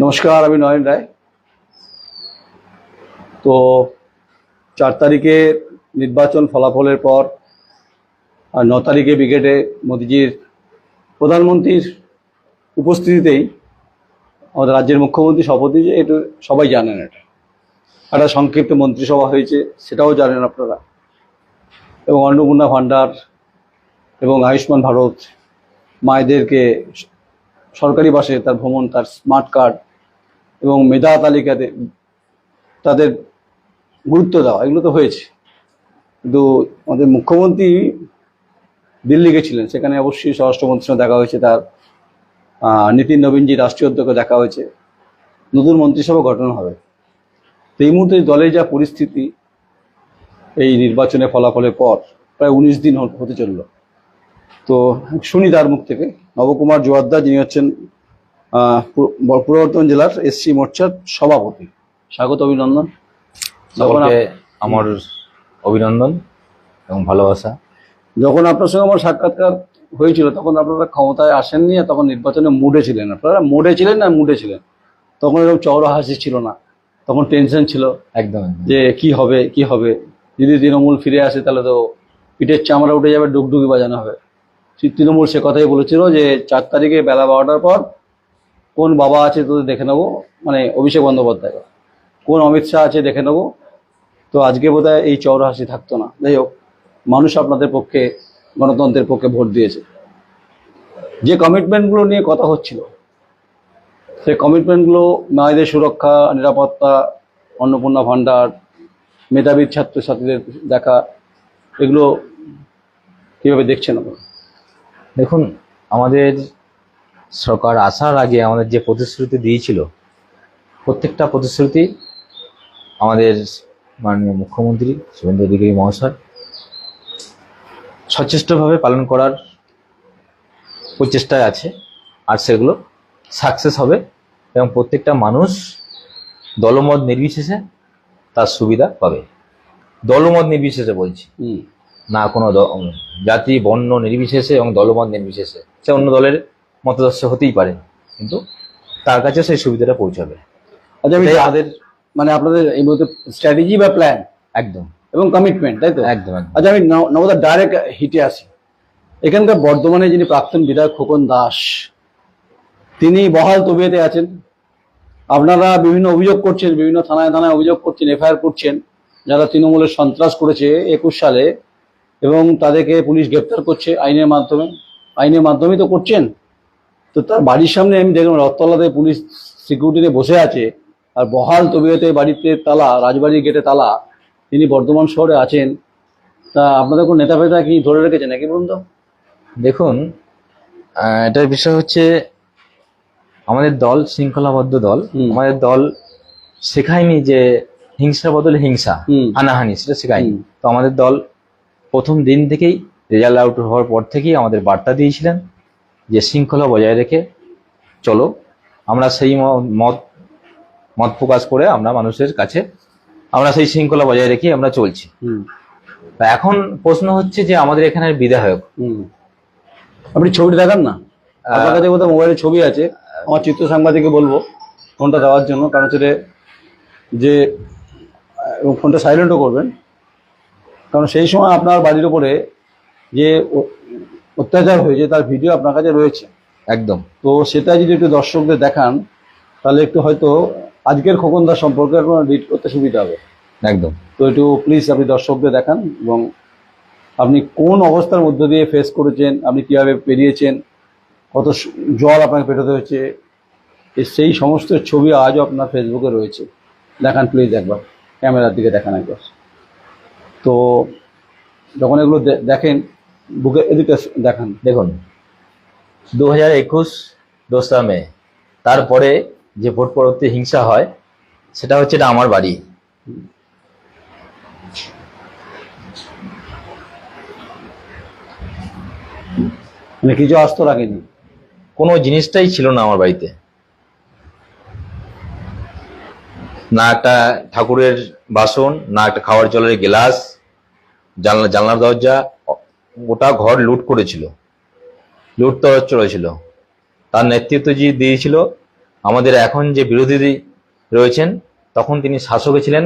নমস্কার, আমি নয়ন রায়। তো 4 তারিখে নির্বাচন ফলাফলের পর আর 9 তারিখে ব্রিগেডে মোদিজির প্রধানমন্ত্রীর উপস্থিতিতেই আমাদের রাজ্যের মুখ্যমন্ত্রী শপথ দিয়েছে। এটা সবাই জানেন। এটা একটা সংক্ষিপ্ত মন্ত্রিসভা হয়েছে, সেটাও জানেন আপনারা। এবং অন্নপূর্ণা ভাণ্ডার এবং আয়ুষ্মান ভারত, মায়েদেরকে সরকারি বাসে তার ভ্রমণ, তার স্মার্ট কার্ড এবং মেধা তালিকাতে তাদের গুরুত্ব দেওয়া, এগুলো তো হয়েছে। কিন্তু আমাদের মুখ্যমন্ত্রী দিল্লি গেছিলেন, সেখানে অবশ্যই স্বরাষ্ট্রমন্ত্রীর সঙ্গে দেখা হয়েছে, তার নীতিন নবীনজি রাষ্ট্রীয় অধ্যক্ষ দেখা হয়েছে, নতুন মন্ত্রিসভা গঠন হবে। তো এই মুহূর্তে দলের যা পরিস্থিতি, এই নির্বাচনের ফলাফলের পর প্রায় 19 দিন হতে চলল। তো শুনি তার মুখ থেকে। নবকুমার জোয়ারদার, যিনি হচ্ছেন পূর্ব বর্ধমান জেলার এসসি মোর্চার সভাপতি, স্বাগত, অভিনন্দন। সকলকে আমার অভিনন্দন এবং ভালোবাসা। যখন আপনার সঙ্গে আমার সাক্ষাৎকার হয়েছিল তখন আপনারা ক্ষমতায় আসেননি, আর তখন নির্বাচনে মুডে ছিলেন। আপনারা মুডে ছিলেন না মুডে ছিলেন? তখন এরকম চওড়া হাসি ছিল না, তখন টেনশন ছিল একদম যে কি হবে কি হবে, যদি তৃণমূল ফিরে আসে তাহলে তো পিঠের চামড়া উঠে যাবে, ডুগডুগি বাজানো হবে। তৃণমূল সে কথাই বলেছিল যে 4 তারিখে বেলা 12টার পর কোন বাবা আছে তোদের দেখে নেবো, মানে অভিষেক বন্দ্যোপাধ্যায়, কোন অমিত শাহ আছে দেখে নেবো। তো আজকে বোধহয় এই চওড়া হাসি থাকতো না। যাই হোক, মানুষ আপনাদের পক্ষে, গণতন্ত্রের পক্ষে ভোট দিয়েছে। যে কমিটমেন্টগুলো নিয়ে কথা হচ্ছিল, সেই কমিটমেন্টগুলো, নারীদের সুরক্ষা, নিরাপত্তা, অন্নপূর্ণা ভাণ্ডার, মেধাবী ছাত্রছাত্রীদের দেখা, এগুলো কীভাবে দেখছেন আপনারা? দেখুন, আমাদের সরকার আসার আগে আমাদের যে প্রতিশ্রুতি দিয়েছিল, প্রত্যেকটা প্রতিশ্রুতি আমাদের মাননীয় মুখ্যমন্ত্রী শুভেন্দু অধিকারী মহাশয় সচেষ্টভাবে পালন করার প্রচেষ্টায় আছে, আর সেগুলো সাকসেস হবে এবং প্রত্যেকটা মানুষ দলমত নির্বিশেষে তার সুবিধা পাবে। দলমত নির্বিশেষে বলছি, না কোনো জাতি বর্ণ নির্বিশেষে এবং দলমত নির্বিশেষে। সে অন্য দলের মতাদর্শ হতেই পারে, কিন্তু তার কাছে সেই সুবিধাটা পৌঁছাবে। আচ্ছা, আমি তাদের মানে আপনাদের এই মধ্যে স্ট্র্যাটেজি বা প্ল্যান একদম এবং কমিটমেন্ট, তাই তো? একদম। আচ্ছা, আমি নবদা ডাইরেক্ট হিটে আসি। এখানকার বর্ধমানে যিনি প্রাক্তন বিধায়ক খোকন দাস, তিনি বহাল তবিয়তে আছেন। আপনারা বিভিন্ন অভিযোগ করছেন, বিভিন্ন থানায় থানায় অভিযোগ করছেন, এফআইআর করছেন, যারা তৃণমূলের সন্ত্রাস করেছে 21 সালে, এবং তাদেরকে পুলিশ গ্রেপ্তার করছে আইনের মাধ্যমেই তো করছেন। তো তার বাড়ির সামনে আমি দেখলাম রথতলাতে পুলিশ সিকিউরিটিতে বসে আছে, আর বহাল তবিয়তে বাড়িতে তালা, রাজবাড়ির গেটে তালা। তিনি বর্ধমান শহরে আছেন। তা আপনাদের কোন নেতা ফেতা কি ধরে রেখেছে নাকি বলুন তো? দেখুন, এটার বিষয় হচ্ছে আমাদের দল শৃঙ্খলাবদ্ধ দল। আমাদের দল শেখায়নি যে হিংসার বদলে হিংসা, হানাহানি, সেটা শেখায়নি। তো আমাদের দল প্রথম দিন থেকেই, রেজাল্ট আউট হওয়ার পর থেকেই আমাদের বার্তা দিয়েছিলেন যে শৃঙ্খলা বজায় রেখে চলো। আমরা সেই মত প্রকাশ করে আমরা মানুষের কাছে আমরা সেই শৃঙ্খলা বজায় রেখে আমরা চলছি। তা এখন প্রশ্ন হচ্ছে যে আমাদের এখানের বিধায়ক, আপনি ছবিটা দেখান না, আপনার কাছে বোধহয় মোবাইলের ছবি আছে। আমার চিত্র সাংবাদিককে বলবো ফোনটা দেওয়ার জন্য, কারণ হচ্ছে যে ফোনটা সাইলেন্টও করবেন, কারণ সেই সময় আপনার বাড়ির উপরে যে অত্যাচার হয়েছে তার ভিডিও আপনার কাছে রয়েছে। একদম। তো সেটা যদি একটু দর্শকদের দেখান, তাহলে একটু হয়তো আজকের খোকন দাস সম্পর্কে আপনার রিড করতে সুবিধা হবে। একদম। তো একটু প্লিজ আপনি দর্শকদের দেখান, এবং আপনি কোন অবস্থার মধ্য দিয়ে ফেস করেছেন, আপনি কীভাবে পেরিয়েছেন, কত জল আপনাকে পেটাতে হয়েছে, সেই সমস্ত ছবি আজও আপনার ফেসবুকে রয়েছে। দেখান প্লিজ, একবার ক্যামেরার দিকে দেখান একবার। তো যখন এগুলো দেখেন, বুকে এদিকে দেখান। দেখুন, 2021 2রা মে, তারপরে যে ভোট পরবর্তী হিংসা হয়, সেটা হচ্ছে এটা আমার বাড়ি। মানে কিছু আস্ত রাখেনি, কোনো জিনিসটাই ছিল না আমার বাড়িতে, না একটা ঠাকুরের বাসন, না একটা খাওয়ার জলের গ্লাস, জানলার দরজা। গোটা ঘর লুট করেছিল, লুট তরজ চলেছিল। তার নেতৃত্ব যে দিয়েছিল আমাদের এখন যে বিরোধী রয়েছেন, তখন তিনি শাসকে ছিলেন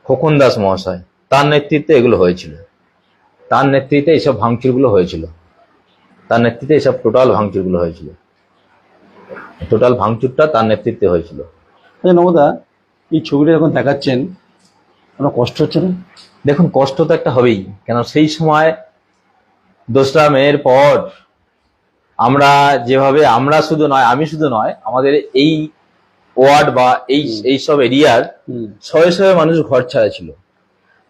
খোকন দাস মহাশয়, তার নেতৃত্বে এগুলো হয়েছিল, তার নেতৃত্বে এইসব ভাঙচুরগুলো হয়েছিল, তার নেতৃত্বে এইসব টোটাল ভাঙচুরগুলো হয়েছিল, টোটাল ভাঙচুরটা তার নেতৃত্বে হয়েছিল। আচ্ছা নবদা, এই ছবিটা যখন দেখাচ্ছেন আপনার কষ্ট হচ্ছে না? দেখুন, কষ্ট তো একটা হবেই, কেন সেই সময় 2রা মের পর আমরা যেভাবে, আমরা শুধু নয়, আমি শুধু নয়, আমাদের এই ওয়ার্ড বা এই সব এরিয়ার শয়ে শয়ে মানুষ ঘর ছাড়া ছিল।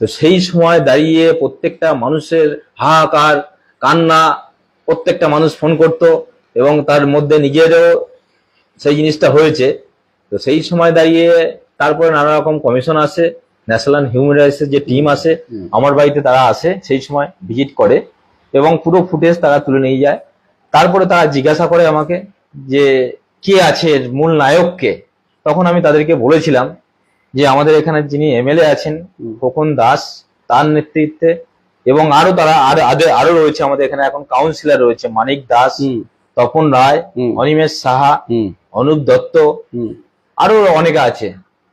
তো সেই সময় দাঁড়িয়ে প্রত্যেকটা মানুষের হাহাকার, কান্না, প্রত্যেকটা মানুষ ফোন করত এবং তার মধ্যে নিজেরও সেই জিনিসটা হয়েছে। তো সেই সময় দাঁড়িয়ে তারপরে নানা রকম কমিশন আসে, ন্যাশনাল হিউম্যান রাইটসের যে টিম আসে, আমার বাড়িতে তারা আসে, সেই সময় ভিজিট করে এবং পুরো ফুটেজ তারা তুলে নিয়ে যায়। তারপরে তারা জিজ্ঞাসা করে আমাকে যে কে আছে, এর মূল নায়ক কে। তখন আমি তাদেরকে বলেছিলাম যে আমাদের এখানে যিনি এমএলএ আছেন খোকন দাস, তার নেতৃত্বে, এবং আরো তারা আরো রয়েছে আমাদের এখানে এখন কাউন্সিলর রয়েছে মানিক দাস, তপন রায়, অনিমেষ সাহা, অনুপ দত্ত, আরো অনেকে আছে।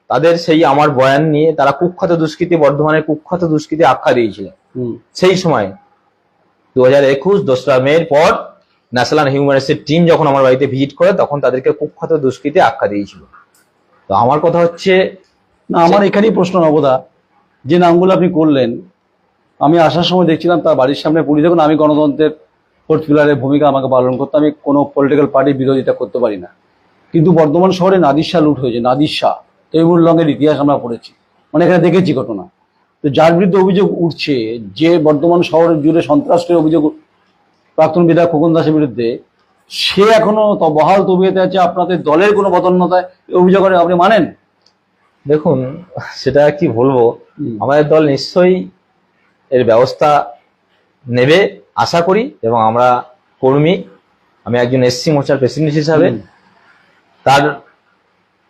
তাদের সেই আমার বয়ান নিয়ে তারা কুখ্যাত দুষ্কৃতী, বর্ধমানের কুখ্যাত দুষ্কৃতী আখ্যা দিয়েছিলেন সেই সময়। 2021 2রা মের পর ন্যাশনাল হিউম্যান রাইটসের টিম যখন আমার বাড়িতে ভিজিট করে, তখন তাদেরকে কুখ্যাত দুষ্কৃতী আখ্যা দিয়েছিল। তো আমার কথা হচ্ছে, না আমার এখানেই প্রশ্ন নবদা, যে নামগুলো আপনি করলেন, আমি আসার সময় দেখছিলাম তার বাড়ির সামনে পুলিশ। দেখুন, আমি গণতন্ত্রের ফোর্থ পিলারের ভূমিকা আমাকে পালন করতে, আমি কোনো পলিটিক্যাল পার্টির বিরোধিতা করতে পারি না, কিন্তু বর্ধমান শহরে নাদির শাহ লুট হয়েছে, নাদির শাহ, তৈমুর লংয়ের ইতিহাস আমরা পড়েছি, মানে এখানে দেখেছি ঘটনা। তো যার বিরুদ্ধে অভিযোগ উঠছে, যে বর্ধমান শহরের জুড়ে সন্ত্রাসের অভিযোগ প্রাক্তন বিধায়ক খোকন দাসের বিরুদ্ধে, সে এখনো বহাল তবিয়তে আছে। আপনাদের দলের কোনো বদন্যতায় অভিযোগ করে আপনি মানেন? দেখুন, সেটা কি বলবো, আমাদের দল নিশ্চয়ই এর ব্যবস্থা নেবে আশা করি, এবং আমরা কর্মী, আমি একজন এসসি মোর্চার প্রেসিডেন্ট হিসাবে তার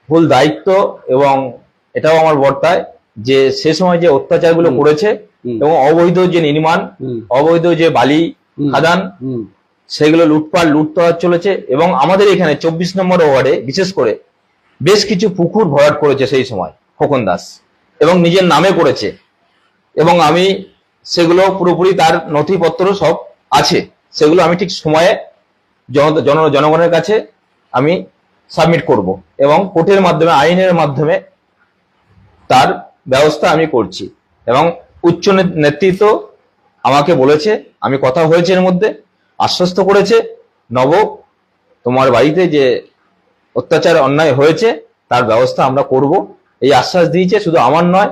ফুল দায়িত্ব, এবং এটাও আমার বর্তায় যে সে সময় যে অত্যাচারগুলো করেছে এবং অবৈধ যে নির্মাণ, অবৈধ যে বালি খাদান, সেগুলো লুটপাট চলেছে। এবং আমাদের এখানে 24 নম্বর ওয়ার্ডে বিশেষ করে বেশ কিছু পুকুর ভরাট করেছে সেই সময় খোকন দাস, এবং নিজের নামে করেছে, এবং আমি সেগুলো পুরোপুরি তার নথিপত্র সব আছে, সেগুলো আমি ঠিক সময়ে জনগণের কাছে আমি সাবমিট করব, এবং কোর্টের মাধ্যমে, আইনের মাধ্যমে তার ব্যবস্থা আমি করছি। এবং উচ্চ নেতৃত্ব আমাকে বলেছে, আমি কথা হয়েছে এর মধ্যে, আশ্বস্ত করেছে, নব তোমার বাড়িতে যে অত্যাচার অন্যায় হয়েছে তার ব্যবস্থা আমরা করব, এই আশ্বাস দিয়েছে। শুধু আমার নয়,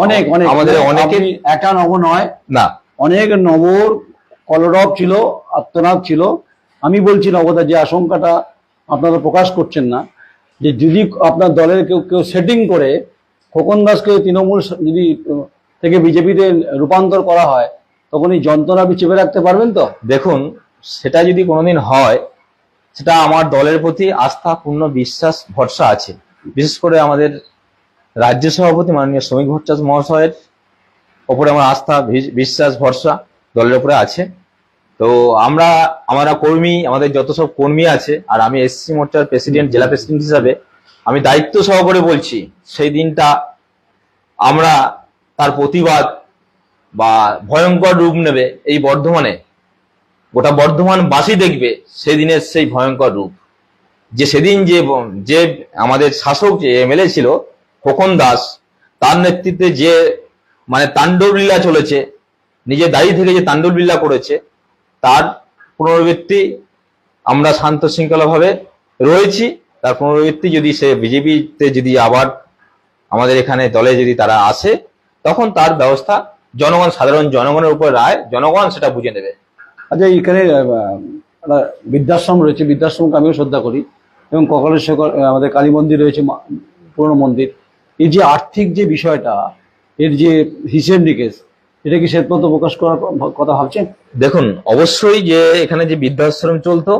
অনেক অনেক আমাদের অনেকের, একা নব নয় না, অনেক নবর কলরব ছিল, আত্মনাদ ছিল। আমি বলছি নবদা, যে আশঙ্কাটা আপনারা প্রকাশ করছেন না, যে যদি আপনার দলের কেউ সেটিং করে খোকন দাসকে তৃণমূল যদি থেকে বিজেপিতে রূপান্তর করা হয়, তখন এই যন্ত্রণা আপনি চেপে রাখতে পারবেন তো? দেখুন, সেটা যদি কোনোদিন হয়, সেটা আমার দলের প্রতি আস্থা, পূর্ণ বিশ্বাস, ভরসা আছে। বিশেষ করে আমাদের রাজ্য সভাপতি মাননীয় শ্রমিক ভট্টাচার্য মহাশয়ের ওপরে আমার আস্থা, বিশ্বাস, ভরসা দলের উপরে আছে। তো আমরা কর্মী, আমাদের যত সব কর্মী আছে, আর আমি এসসি মোর্চার প্রেসিডেন্ট, জেলা প্রেসিডেন্ট হিসাবে আমি দায়িত্ব সহকারে বলছি, সেই দিনটা আমরা তার প্রতিবাদ বা ভয়ঙ্কর রূপ নেবে এই বর্ধমানে, গোটা বর্ধমানবাসী দেখবে সেদিনের সেই ভয়ঙ্কর রূপ। যে সেদিন যে আমাদের শাসক, যে এমএলএ ছিল খোকন দাস, তার নেতৃত্বে যে মানে তাণ্ডব লীলা চলেছে, নিজে দাঁড়িয়ে থেকে যে তাণ্ডব লীলা করেছে, তার পুনরাবৃত্তি আমরা শান্ত শৃঙ্খলা ভাবে রয়েছি। তার পুনরাবৃত্তি যদি সে বিজেপিতে যদি আবার আমাদের এখানে দলে যদি তারা আসে, তখন তার ব্যবস্থা জনগণ, সাধারণ জনগণের উপর রায়, জনগণ সেটা বুঝে নেবে। আচ্ছা, এখানে একটা বৃদ্ধাশ্রম রয়েছে, বৃদ্ধাশ্রমকে আমিও শ্রদ্ধা করি, এবং কপালেশ্বর আমাদের কালী মন্দির রয়েছে, পুরনো মন্দির। এই যে আর্থিক যে বিষয়টা, এর যে হিসেব নিকেশ, এটা কি শ্বেতপত্র প্রকাশ করার কথা ভাবছেন? দেখুন, অবশ্যই যে এখানে যে বৃদ্ধাশ্রম চলতো,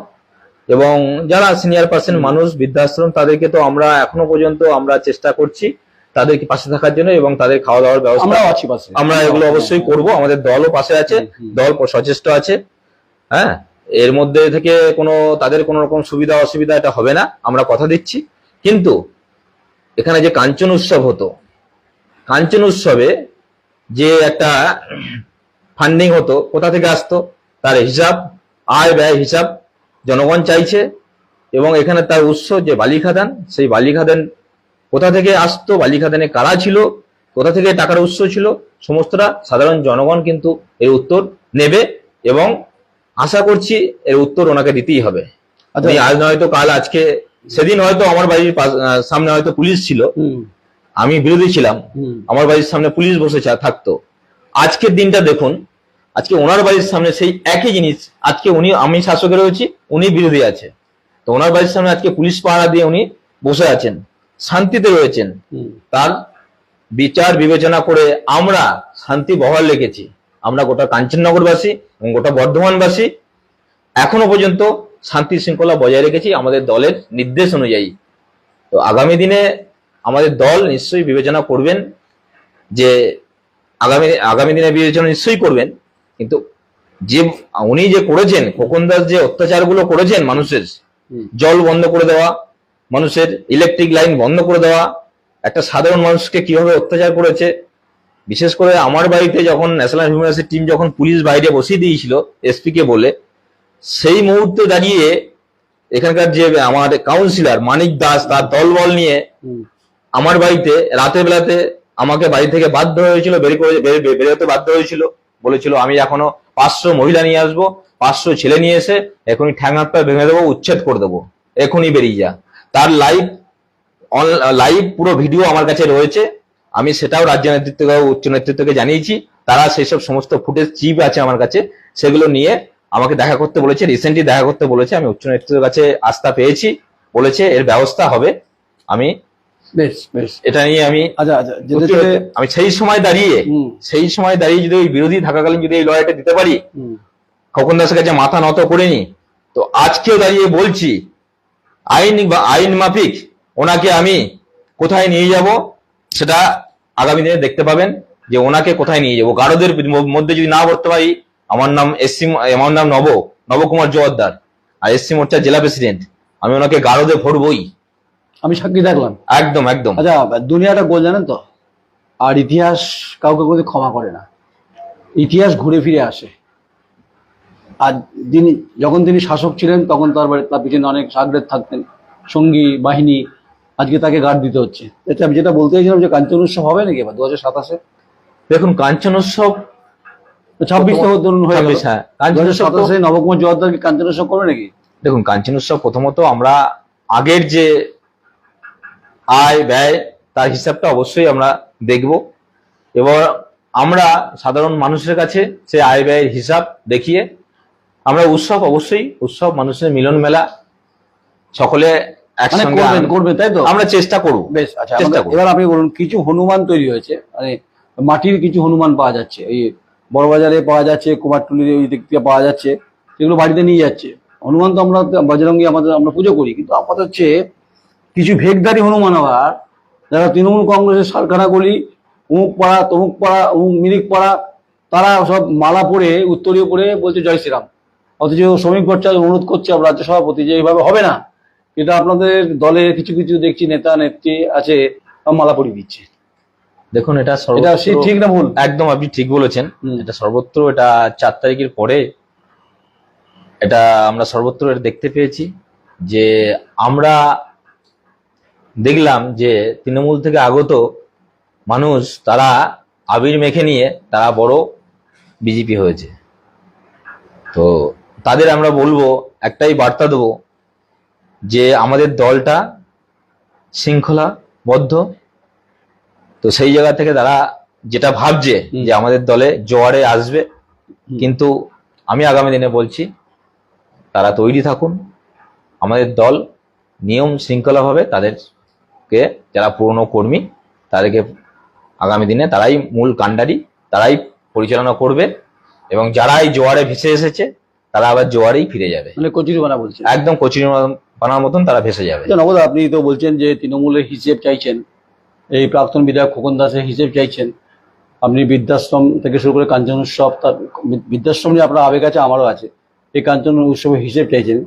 এবং যারা সিনিয়র পার্সন মানুষ, বৃদ্ধাশ্রম, তাদেরকে তো আমরা এখনো পর্যন্ত আমরা চেষ্টা করছি তাদেরকে পাশে থাকার জন্য, এবং তাদের খাওয়া দাওয়ার ব্যবস্থা আমরাও আছি পাশে, আমরা এগুলো অবশ্যই করব। আমাদের দলও পাশে আছে, দল সচেষ্ট আছে। হ্যাঁ, এর মধ্যে থেকে তাদের কোনো রকম সুবিধা অসুবিধা এটা হবে না, আমরা কথা দিচ্ছি। কিন্তু এখানে যে কাঞ্চন উৎসব হতো, কাঞ্চন উৎসবে যে একটা ফান্ডিং হতো, কোথা থেকে আসতো তার হিসাব, আয় ব্যয় হিসাব জনগণ চাইছে। এবং এখানে তার উৎস যে বালি খাদান, সেই বালি খাদান কোথা থেকে আসতো, বালি খাদানে কারা ছিল, কোথা থেকে টাকার উৎস ছিল, সমস্তটা সাধারণ জনগণ কিন্তু এর উত্তর নেবে এবং আশা করছি এর উত্তর ওনাকে দিতেই হবে। উনি আজ নয়তো কাল, আজকে, সেদিন হয়তো আমার বাড়ির সামনে হয়তো পুলিশ ছিল, আমি বিরোধী ছিলাম, আমার বাড়ির সামনে পুলিশ বসে থাকতো। আজকের দিনটা দেখুন, আজকে ওনার বাড়ির সামনে সেই একই জিনিস, আজকে উনি, আমি শাসকে রয়েছি, উনি বিরোধী আছে, তো ওনার বাড়ির সামনে আজকে পুলিশ পাহারা দিয়ে উনি বসে আছেন, শান্তিতে রয়েছেন। তার বিচার বিবেচনা করে আমরা শান্তি বহাল রেখেছি। আমরা গোটা কাঞ্চননগরবাসী এবং গোটা বর্ধমানবাসী এখনো পর্যন্ত শান্তি শৃঙ্খলা বজায় রেখেছি আমাদের দলের নির্দেশ অনুযায়ী। তো আগামী দিনে আমাদের দল নিশ্চয়ই বিবেচনা করবেন, যে আগামী দিনে বিবেচনা নিশ্চয়ই করবেন, কিন্তু যে উনি যে করেছেন, খোকন দাস যে অত্যাচারগুলো করেছেন, মানুষের জল বন্ধ করে দেওয়া, মানুষের ইলেকট্রিক লাইন বন্ধ করে দেওয়া, একটা সাধারণ মানুষকে কিভাবে অত্যাচার করেছে। বিশেষ করে আমার বাড়িতে যখন ন্যাশনাল হিউম্যান টিম যখন পুলিশ বাইরে বসিয়ে দিয়েছিল এসপি কে বলে, সেই মুহূর্তে দাঁড়িয়ে এখানকার যে আমার কাউন্সিলর মানিক দাস তার দলবল নিয়ে আমার বাড়িতে রাতের বেলাতে আমাকে বাড়ি থেকে বাধ্য হয়েছিল, বেরোতে বাধ্য হয়েছিল, বলেছিল আমি এখনো 500 মহিলা নিয়ে আসবো, 500 ছেলে নিয়ে এসে এখনই ঠ্যাং হাত পা ভেঙে দেবো, উচ্ছেদ করে দেবো, এখনই বেরিয়ে যা। তার লাইভ পুরো ভিডিও আমার কাছে রয়েছে, আমি সেটাও রাজ্য নেতৃত্বকে, উচ্চ নেতৃত্বকে জানিয়েছি। তারা সেই সব সমস্ত ফুটেজ চিপ আছে আমার কাছে, সেগুলো নিয়ে আমাকে দেখা করতে বলেছে, রিসেন্টলি দেখা করতে বলেছে। আমি উচ্চ নেতৃত্বের কাছে আস্থা পেয়েছি, বলেছে এর ব্যবস্থা হবে। আমি বেশ বেশ এটা নিয়ে আমি আমি সেই সময় দাঁড়িয়ে যদি ওই বিরোধী থাকাকালীন যদি এই লড়াইটা দিতে পারি, খোকন দাসের কাছে মাথা নত করিনি, তো আজকেও দাঁড়িয়ে বলছি আইন মাফিক ওনাকে আমি কোথায় নিয়ে যাব সেটা আগামী দিনে দেখতে পাবেন, যে ওনাকে কোথায় নিয়ে যাব। গারদের মধ্যে যদি না ভরতে পারি, আমার নাম নবকুমার জোয়ারদার, আর এসসি মোর্চার জেলা প্রেসিডেন্ট, আমি ওনাকে গারদে ভরবই। আমি সাক্ষী দেখলাম। একদম একদম। আচ্ছা, দুনিয়াটা গোল জানেন তো, আর ইতিহাস কাউকে কোনো ক্ষমা করে না, ইতিহাস ঘুরে ফিরে আসে। আর যখন তিনি শাসক ছিলেন তখন তার পিছনে অনেক সাগরেদ থাকতেন, সঙ্গী বাহিনী, আজকে তাকে গার্ড দিতে হচ্ছে। এটা আমি যেটা বলতে চাইছিলাম, যে কাঞ্চন উৎসব হবে নাকি এবার 2027-এ? দেখুন, কাঞ্চন উৎসব 26 ধরুন হয়ে গেল, 2027-এ নবকুমার জোয়ারদার কি কাঞ্চন উৎসব করবে নাকি? দেখুন, কাঞ্চন উৎসব প্রথমত আমরা আগের যে আয় ব্যয় তার হিসাবটা অবশ্যই আমরা দেখব, এবং আমরা সাধারণ মানুষের কাছে সে আয় ব্যয়ের হিসাব দেখিয়ে আমরা উৎসব মানুষের মিলন মেলা, সকলে একসঙ্গে করবে, তাই তো আমরা চেষ্টা করব। বেশ, আচ্ছা, এবার আপনি বলুন, কিছু হনুমান তৈরি হয়েছে, মানে মাটির কিছু হনুমান পাওয়া যাচ্ছে, এই বড়বাজারে পাওয়া যাচ্ছে, কুমারটুলির ওই দিক থেকে পাওয়া যাচ্ছে, সেগুলো বাড়িতে নিয়ে যাচ্ছে। হনুমান তো আমরা বজরঙ্গী আমরা পুজো করি, কিন্তু আপাতত হচ্ছে কিছু ভেগধারী হনুমান আবার, যারা তৃণমূল কংগ্রেসের সারখানা গলি, অমুক পাড়া তমুক পাড়া অমুক মিরিক পাড়া, তারা সব মালা পরে উত্তরীয় পরে বলছে জয় শ্রীরাম। অথচ শ্রমিক ভট্টাচার্য অনুরোধ করছে আমরা রাজ্য সভাপতি, যে এইভাবে হবে না, এটা আপনাদের দলে কিছু কিছু দেখছি নেতা নেত্রী আছে মালা পরিয়ে দিচ্ছে। দেখুন, এটা ঠিক না ভুল? একদম আপনি ঠিক বলেছেন। এটা সর্বত্র, এটা 4 তারিখের পরে এটা আমরা সর্বত্র দেখতে পেয়েছি, যে আমরা দেখলাম যে তৃণমূল থেকে আগত মানুষ তারা আবির মেখে নিয়ে তারা বড় বিজেপি হয়েছে। তো তাদের আমরা বলবো, একটাই বার্তা দেবো, যে আমাদের দলটা শৃঙ্খলাবদ্ধ। তো সেই জায়গা থেকে তারা যেটা ভাবছে যে আমাদের দলে জোয়ারে আসবে, কিন্তু আমি আগামী দিনে বলছি তারা তৈরি থাকুন। আমাদের দল নিয়ম শৃঙ্খলাভাবে তাদেরকে, যারা পুরনো কর্মী তাদেরকে আগামী দিনে তারাই মূল কাণ্ডারি, তারাই পরিচালনা করবে, এবং যারা এই জোয়ারে ভেসে এসেছে তারা আবার জোয়ারেই ফিরে যাবে। মানে কচুরিপানা বলছে, একদম কচুরিপানার মতন তারা ভেসে যাবে। নবদা, আপনি তো বলছেন যে তৃণমূলের হিসেব চাইছেন, এই প্রাক্তন বিধায়ক খোকন দাসের হিসেব চাইছেন, আপনি বৃদ্ধাশ্রম থেকে শুরু করে কাঞ্চন উৎসব, তার বৃদ্ধাশ্রম নিয়ে আপনার আবেগ আছে, আমারও আছে, এই কাঞ্চন উৎসবের হিসেব চাইছেন।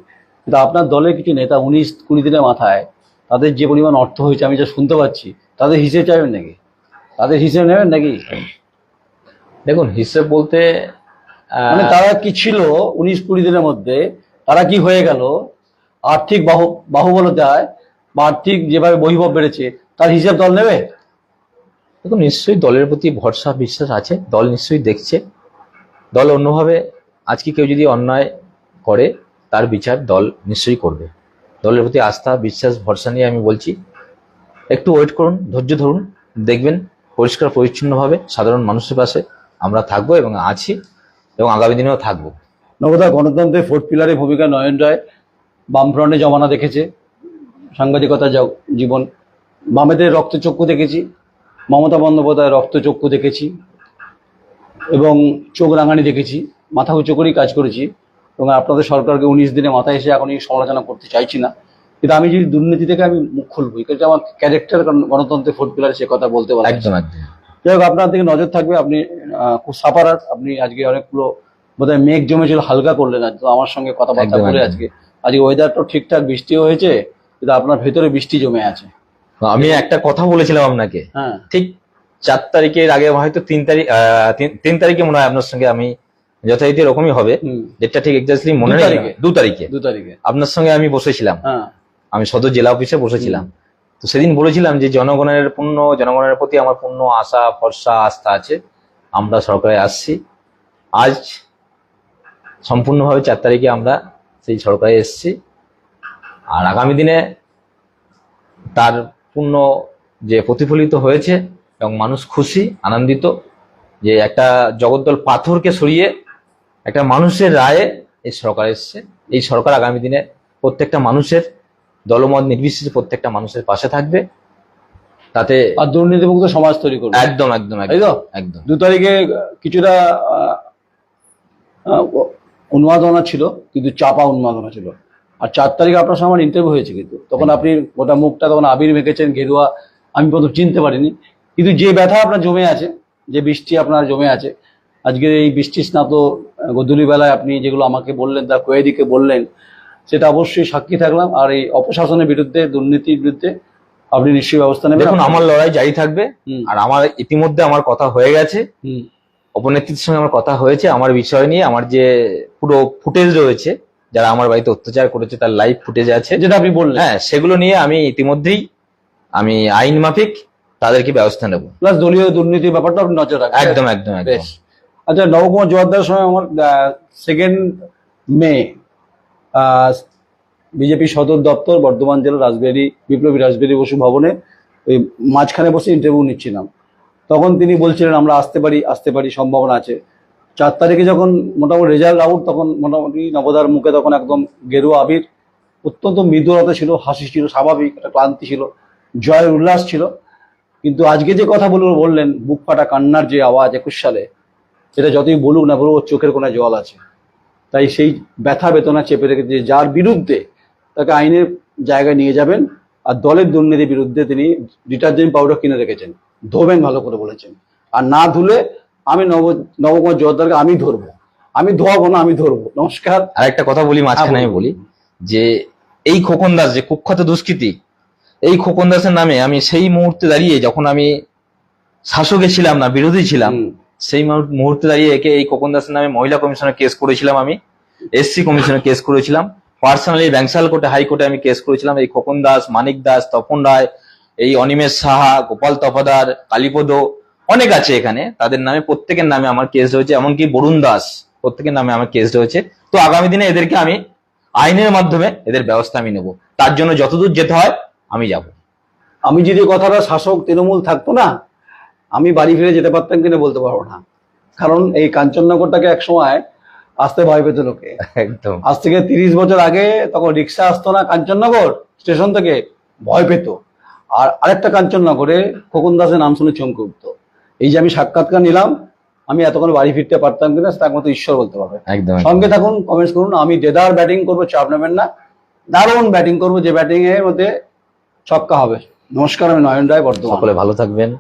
কিন্তু আপনার দলের কিছু নেতা 19-20 দিনের মাথায় তাদের যে পরিমাণ অর্থ হয়েছে আমি যা শুনতে পাচ্ছি, তাদের হিসেব চাইবেন নাকি? তাদের হিসেব নেবেন নাকি? দেখুন, হিসেব বলতে মানে তারা কি ছিল 19-20 দিনের মধ্যে, তারা কি হয়ে গেল, আর্থিক বাহুবলতায় বা আর্থিক যেভাবে বহির্ভব বেড়েছে, তার হিসাব দল নেবে? দেখুন, নিশ্চয়ই দলের প্রতি ভরসা বিশ্বাস আছে, দল নিশ্চয়ই দেখছে। দল অন্যভাবে, আজকে কেউ যদি অন্যায় করে তার বিচার দল নিশ্চয়ই করবে। দলের প্রতি আস্থা বিশ্বাস ভরসা নিয়ে আমি বলছি, একটু ওয়েট করুন, ধৈর্য ধরুন, দেখবেন পরিষ্কার পরিচ্ছন্নভাবে সাধারণ মানুষের পাশে আমরা থাকবো এবং আছি, এবং আগামী দিনেও থাকবো। নবদা, গণতন্ত্রের 4th পিলারের ভূমিকা নয়ন রায় বামফ্রন্টে জমানা দেখেছে, সাংবাদিকতা জীবন। বামেদের রক্তচক্ষু দেখেছি, মমতা বন্দ্যোপাধ্যায়ের রক্তচক্ষু দেখেছি এবং চোখ রাঙানি দেখেছি, মাথা উঁচু করেই কাজ করেছি। এবং আপনাদের সরকারকে 19 দিনে মাথায় এসে এখনই সমালোচনা করতে চাইছি না, কিন্তু আমি যদি দুর্নীতি থেকে আমি মুখ খুলবো, এটা আমার ক্যারেক্টার, কারণ গণতন্ত্রের 4th পিলারে সে কথা বলতে পারে। একদম একদম। যাই হোক, আপনার দিকে নজর থাকবে, আপনি খুব সাপারার। আপনি আজকে অনেকগুলো বোধহয় মেঘ জমেছিল, হালকা করলেন আজ তো আমার সঙ্গে কথাবার্তা একদম, বলে। একদম। আজকে ওয়েদারটাও ঠিকঠাক, বৃষ্টিও হয়েছে, কিন্তু আপনার ভেতরে বৃষ্টি জমে আছে। আমি একটা কথা বলেছিলাম আপনাকে, হ্যাঁ, ঠিক 4 তারিখের আগে, হয়তো 3 তারিখে মনে হয় আপনার সঙ্গে আমি, যথারীতি এরকমই হবে, যেটা ঠিক এক্স্যাক্টলি মনে নেই, 2 তারিখে 2 তারিখে আপনার সঙ্গে আমি বসেছিলাম। হ্যাঁ, আমি সদর জেলা অফিসে বসেছিলাম। তো সেদিন বলেছিলাম যে জনগণের প্রতি আমার পূর্ণ আশা ভরসা আস্থা আছে, আমরা সরকারে আসছি। আজ সম্পূর্ণভাবে 4 তারিখে আমরা সেই সরকারে এসেছি, আর আগামী দিনে তার পূর্ণ যে প্রতিফলিত হয়েছে এবং মানুষ খুশি আনন্দিত যে একটা জগদ্দল পাথরকে সরিয়ে একটা মানুষের রায়ে এই সরকার এসছে। এই সরকার আগামী দিনে প্রত্যেকটা মানুষের দলমত নির্বিশেষে প্রত্যেকটা মানুষের পাশে থাকবে, তাতে আর দুর্নীতিমুক্ত সমাজ তৈরি করবে। একদম একদম তাই তো? একদম। 2 তারিখে কিছুটা উন্মাদনা ছিল, কিন্তু চাপা উন্মাদনা ছিল। আর 4 তারিখে আপনার সঙ্গে আমার ইন্টারভিউ হয়েছে, কিন্তু তখন আপনি গোটা মুখটা তখন আবির মেখেছেন গেরুয়া, আমি প্রথম চিনতে পারিনি। কিন্তু যে ব্যথা আপনার জমে আছে, যে বৃষ্টি আপনার জমে আছে, আজকে এই বৃষ্টি স্নাত গধূলি বেলায় আপনি যেগুলো আমাকে বললেন, তার কোয়েদিকে বললেন, সেটা অবশ্যই সাক্ষী থাকলাম। আর এই অপশাসনের বিরুদ্ধে, দুর্নীতির বিরুদ্ধে আপনি নিশ্চয়ই ব্যবস্থা নেবেন। দেখুন, আমার লড়াই জারি থাকবে। আর আমার ইতিমধ্যে আমার কথা হয়ে গেছে, অপনেত্রীর সঙ্গে আমার কথা হয়েছে আমার বিষয় নিয়ে। আমার যে পুরো ফুটেজ রয়েছে, যারা আমার বাড়িতে অত্যাচার করেছে তার লাইভ ফুটেজ আছে, যেটা আপনি বললেন, হ্যাঁ, সেগুলো নিয়ে আমি ইতিমধ্যেই আমি আইন মাফিক তাদেরকে ব্যবস্থা নেব। প্লাস দলীয় দুর্নীতির ব্যাপারটা আপনি নজর রাখবেন। একদম একদম একদম। বেশ। আচ্ছা, নবকুমার জোয়ারদার সময় আমার 2 মে বিজেপি সদর দপ্তর, বর্ধমান জেলা, বিপ্লবী রাসবিহারী বসু ভবনে ওই মাঝখানে বসে ইন্টারভিউ নিচ্ছিলাম। তখন তিনি বলছিলেন আমরা আসতে পারি, সম্ভাবনা আছে। 4 তারিখে যখন মোটামুটি রেজাল্ট আউট, তখন মোটামুটি নবদার মুখে তখন একদম গেরুয়া আবির, অত্যন্ত মৃদুলতা ছিল, হাসি ছিল, স্বাভাবিক একটা ক্লান্তি ছিল, জয়ের উল্লাস ছিল। কিন্তু আজকে যে কথা বললেন, বুক ফাটা কান্নার যে আওয়াজ 21 সালে, সেটা যতই বলুক না বলুক, ওর চোখের কোনায় জল আছে। তাই সেই ব্যথা বেদনা চেপে রেখেছে, যার বিরুদ্ধে তাকে আইনের জায়গায় নিয়ে যাবেন। আর দলের দুর্নীতির বিরুদ্ধে তিনি ডিটারজেন্ট পাউডার কিনে রেখেছেন, ধোবেন ভালো করে বলেছেন। আর না ধুলে আমি নবকুমার জোয়ারদারকে আমি ধরবো, আমি ধোয়াবো না, আমি ধরবো। নমস্কার। আর একটা কথা বলি মাঝখানে, আমি বলি যে এই খোকন দাস যে কুখ্যাত দুষ্কৃতী, এই খোকন দাসের নামে আমি সেই মুহূর্তে দাঁড়িয়ে, যখন আমি শাসকে ছিলাম না, বিরোধী ছিলাম, সেই মুহূর্তে দাঁড়িয়ে একে এই খোকন দাসের নামে মহিলা কমিশনে কেস করেছিলাম, আমি এসসি কমিশনে কেস করেছিলাম, পার্সোনালি ব্যাংশাল কোর্টে, হাইকোর্টে আমি কেস করেছিলাম। এই খোকন দাস, মানিক দাস, তপন রায়, এই অনিমেষ সাহা, গোপাল তফাদার, কালীপদ, অনেক আছে এখানে, তাদের নামে প্রত্যেকের নামে আমার কেস রয়েছে, এমনকি বরুণ দাস, প্রত্যেকের নামে আমার কেস রয়েছে। তো আগামী দিনে এদেরকে আমি আইনের মাধ্যমে এদের ব্যবস্থা আমি নেব, তার জন্য যতদূর যেতে হয় আমি যাব। আমি যদি কথাটা শাসক তৃণমূল থাকতো না, আমি বাড়ি ফিরে যেতে পারতাম কিনা বলতে পারবো না। কারণ এই কাঞ্চননগরটাকে এক সময় আসতে ভয় পেত লোকে। একদম। আজ থেকে 30 বছর আগে তখন রিক্সা আসতো না কাঞ্চননগর স্টেশন থেকে, ভয় পেত। আর আরেকটা কাঞ্চননগরে খোকন দাসের নাম শুনে চমকে উঠতো। এই যে আমি সাক্ষাৎকার নিলাম, আমি এতক্ষণ বাড়ি ফিরতে পারতাম কিনা তার মতো ঈশ্বর বলতে পারবে। একদম। সঙ্গে থাকুন, কমেন্টস করুন। আমি দেদার ব্যাটিং করবো, চাপ নেবেন না, দারুণ ব্যাটিং করবো, যে ব্যাটিং এর মধ্যে ছক্কা হবে। নমস্কার, আমি নয়ন রায়, বর্ধমান। সকলে ভালো থাকবেন।